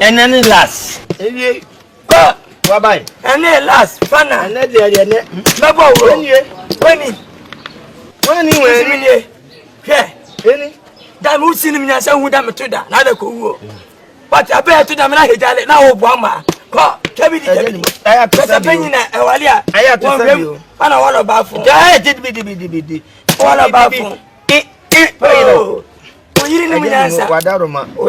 And any last. Go. Bye. And then last. Fana. And then the Labo. When you were here. That would see me as I would have to that. Not a cool. But I bear to them like it now. Obama. Kevin, I have to opinion. I have to tell you. I know all about for. I did be all about for. Oh, you didn't answer. Wadaroma. Oh,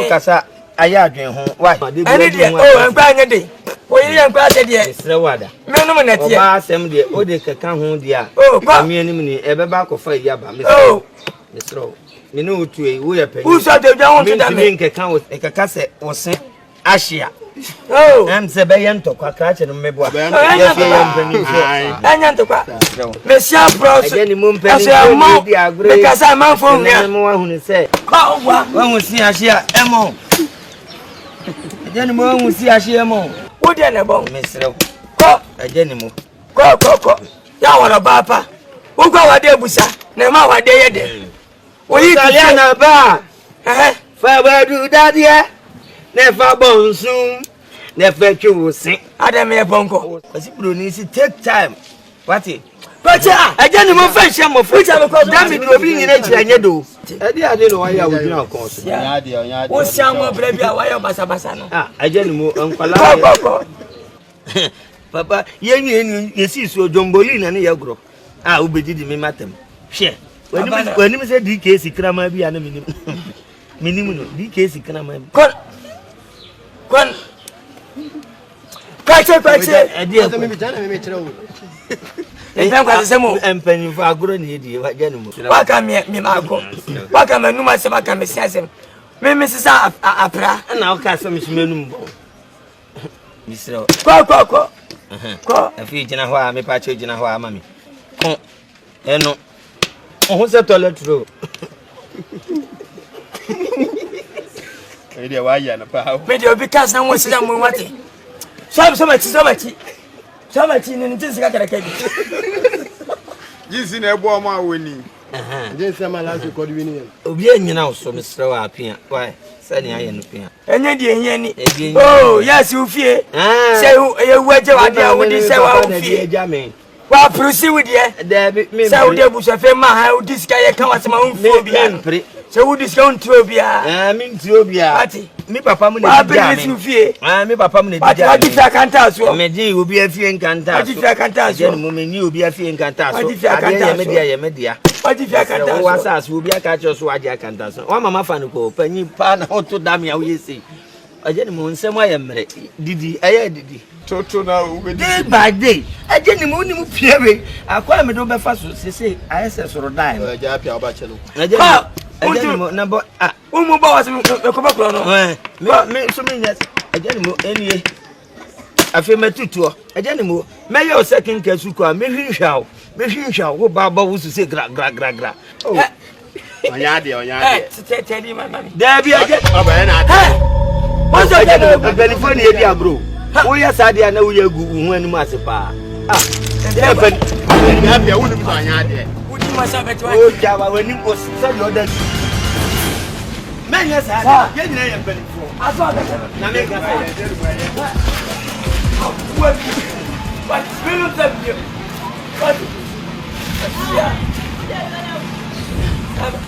Kasa. I had him. Why? Oh, I'm crying a day. Oh, you didn't pass it yet. It's no water. No, no, no, assembly. Oh, they can come home, dear. Oh, come here, ever back of fire. Oh, Miss Rowe. You know, to a way. Who saw the down to the main account with a cassette or sent Ashia. Oh, I'm Sabayan to catch and maybe I'm Monsieur Bros. Any moon penny, because I'm out from more who say, oh, one will see Ashia Emo. Then one will see Ashia Mo. What then about Miss Rowe? A general. Go. Yawana Papa. Who go a day, Busa? Never a day a day. We Italiana bar. Farewell to that, yeah. Never born soon. Never you sing. Adam Bonko. As if you need to take time. What it? But I didn't move fashion of which I will call damn it will be in nature and you do. I didn't know why I would not call. What's some of Brabia? Why am I Sabasano? I didn't move Uncle Papa, you see, so Jumbolin and Yagro. I will be did me, madam. Share. When you said DK, Krama be an minimum. DK, Krama. Quan Quite a dear and penny for a good idea. What can me, Marco? What can I know myself? I can be sassing. Mrs. Apra, and now cast Miss Menumbo. Mr. Go. A feature of why me patch in a while, mammy. Oh, and no. Who's a toilet room? Why you are a power? Video because no one's done with what? So much in this. You see, a woman winning. Just some last record winning. Obeying you now, so Mr. Apia. Why? Sunny, I am Pia. And yet, oh, yes, you fear. Say, you wait till I would say, well, Jamie. Well, proceed with you. There, so there was a famous how this guy comes my own phobia. So who discount Trobia? I mean Trobia. Me papa mun be you fear. Me papa mun be. But I can't tell so. Me dey will be a fear can't tell. I can't tell so. Me me will be a fear can't tell. I can't tell. Media. What if I can't tell? What us will be a catch us what I can't tell. One mama fan go penny pan how to damn you we say. I just mun say why am Didi Didi. Toto now day by day. I just mun fear me. Akwa me do be fast say ISS or die. I just pia obachelo. Number was me so many years. I didn't any. I feel my tutor. I didn't may your second Kasuka, maybe shall, who Baba was to say gra. Oh, tell you, my mammy. There be a get. What's that? California, dear bro. Oh, yes, I didn't know you're good when you must pa. I wouldn't be my idea. Oh, Java, when you was said your dad. Man, yes, I get a penny for. I saw that. But spirit of you.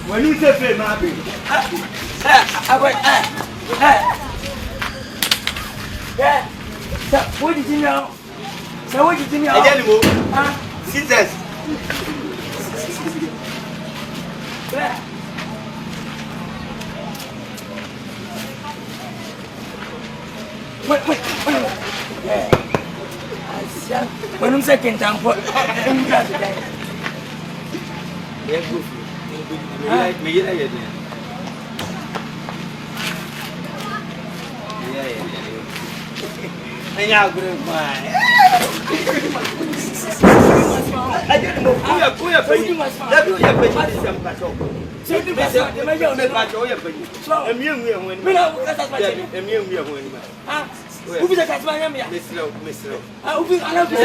When you say, Mabby, what did you know? So, what did you know? Scissors. Wait. When I'm second time, what? Ubi the Tasmania, Mr. Ubi, I love you.